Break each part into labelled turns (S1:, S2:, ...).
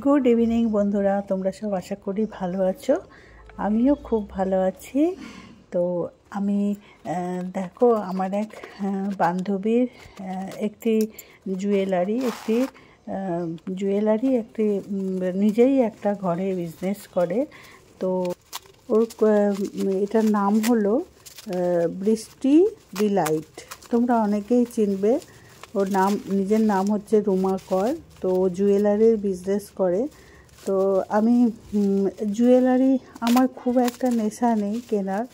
S1: Good evening বন্ধুরা, তোমরা সব আশা করি ভালো আছো। আমিও খুব ভালো আছি। তো আমি দেখো আমার এক বান্ধবীর একটি জুয়েলারি একটি নিজেই একটা ঘরে বিজনেস করে। তো ওর এটার নাম হলো বৃষ্টি ডিলাইট। তোমরা অনেকেই চিনবে। ওর নিজের নাম হচ্ছে রুমা কর। তো জুয়েলারির বিজনেস করে। তো আমি জুয়েলারি আমার খুব একটা নেশা নেই কেনার,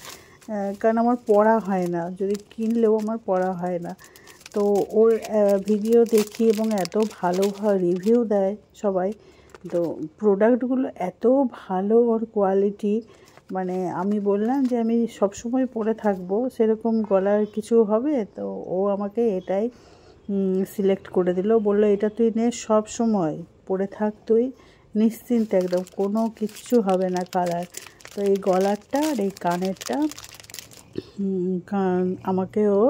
S1: কারণ আমার পরা হয় না, যদি কিনলেও আমার পরা হয় না। তো ওর ভিডিও দেখি এবং এত ভালো রিভিউ দেয় সবাই। তো প্রোডাক্টগুলো এত ভালো, ওর কোয়ালিটি, মানে আমি বললাম যে আমি সবসময় পরে থাকবো, সেরকম গলার কিছু হবে? তো ও আমাকে এটাই সিলেক্ট করে দিল। বললো এটা তুই নে, সব সময় পরে থাক, তুই নিশ্চিন্তে, একদম কোনো কিচ্ছু হবে না কালার। তো এই গলারটা আর এই কানেরটা আমাকে ও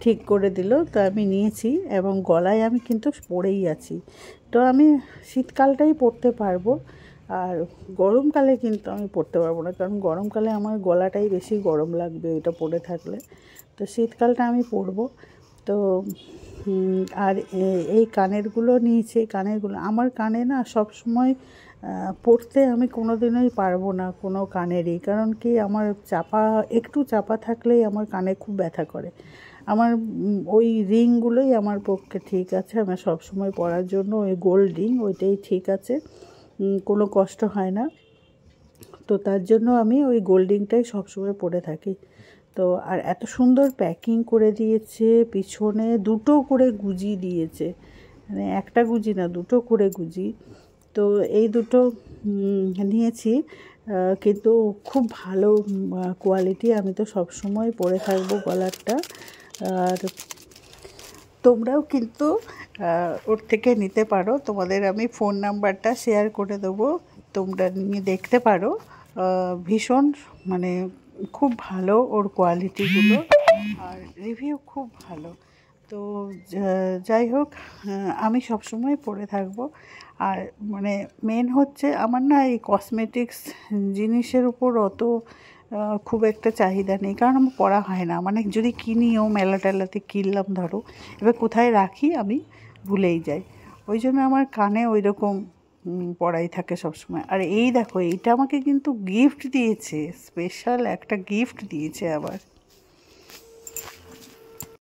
S1: ঠিক করে দিল। তো আমি নিয়েছি এবং গলায় আমি কিন্তু পরেই আছি। তো আমি শীতকালটাই পরতে পারবো, আর গরমকালে কিন্তু আমি পরতে পারবো না, কারণ গরমকালে আমার গলাটাই বেশি গরম লাগবে ওইটা পরে থাকলে। তো শীতকালটা আমি পরবো। তো আর এই কানেরগুলো নিয়েছি। কানেরগুলো আমার কানে না সব সময় পরতে আমি কোনো দিনই পারবো না কোনো কানেরই, কারণ কি আমার একটু চাপা থাকলেই আমার কানে খুব ব্যথা করে। আমার ওই রিংগুলোই আমার পক্ষে ঠিক আছে, আমার সব সময় পরার জন্য ওই গোল্ড রিং ওইটাই ঠিক আছে, কোনো কষ্ট হয় না। তো তার জন্য আমি ওই গোল্ড রিংটাই সবসময় পরে থাকি। তো আর এত সুন্দর প্যাকিং করে দিয়েছে, পিছনে দুটো করে গুজি দিয়েছে, মানে একটা গুজি না, দুটো করে গুজি। তো এই দুটো নিয়েছি, কিন্তু খুব ভালো কোয়ালিটি। আমি তো সব সময় পরে থাকবো গলারটা। আর তোমরাও কিন্তু ওর থেকে নিতে পারো। তোমাদের আমি ফোন নাম্বারটা শেয়ার করে দেবো, তোমরা নিয়ে দেখতে পারো। ভীষণ মানে খুব ভালো ওর কোয়ালিটিগুলো, আর রিভিউ খুব ভালো। তো যাই হোক, আমি সবসময় পরে থাকবো। আর মানে মেন হচ্ছে আমার না এই কসমেটিক্স জিনিসের উপর অত খুব একটা চাহিদা নেই, কারণ আমার পরা হয় না। মানে যদি কিনিও মেলা টেলাতে কিনলাম ধরো, এবার কোথায় রাখি আমি ভুলেই যাই। ওই জন্য আমার কানে ওই রকম পড়াই থাকে সবসময়। আর এই দেখো, এইটা আমাকে কিন্তু গিফট দিয়েছে, স্পেশাল একটা গিফট দিয়েছে আবার।